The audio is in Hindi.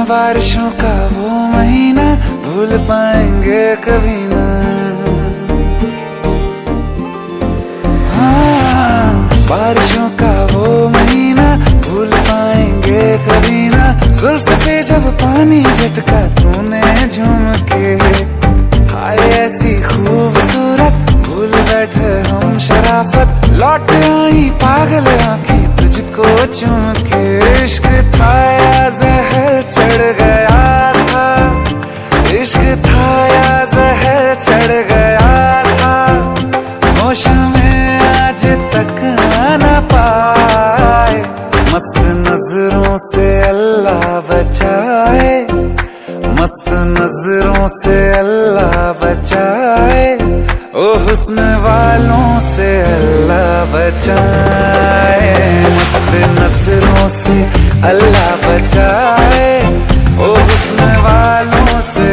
बारिशों का वो महीना भूल पाएंगे कभी ना। हाँ, बारिशों का वो महीना भूल पाएंगे कभी ना। जुल्फ से जब पानी झटका तूने झूम के, हाय ऐसी खूबसूरत भूल बैठे हम शराफत। लौट आई पागल आंखें तुझको चूम के। इश्क था या जहर चढ़ गया था, इश्क था या जहर चढ़ गया था। होश में आज तक आना पाए, मस्त नजरों से अल्लाह बचाए, मस्त नजरों से अल्लाह बचाए। ओ हुस्न वालों से अल्लाह बचाए, मस्त नजरों से अल्लाह बचाए। ओ हुस्न वालों से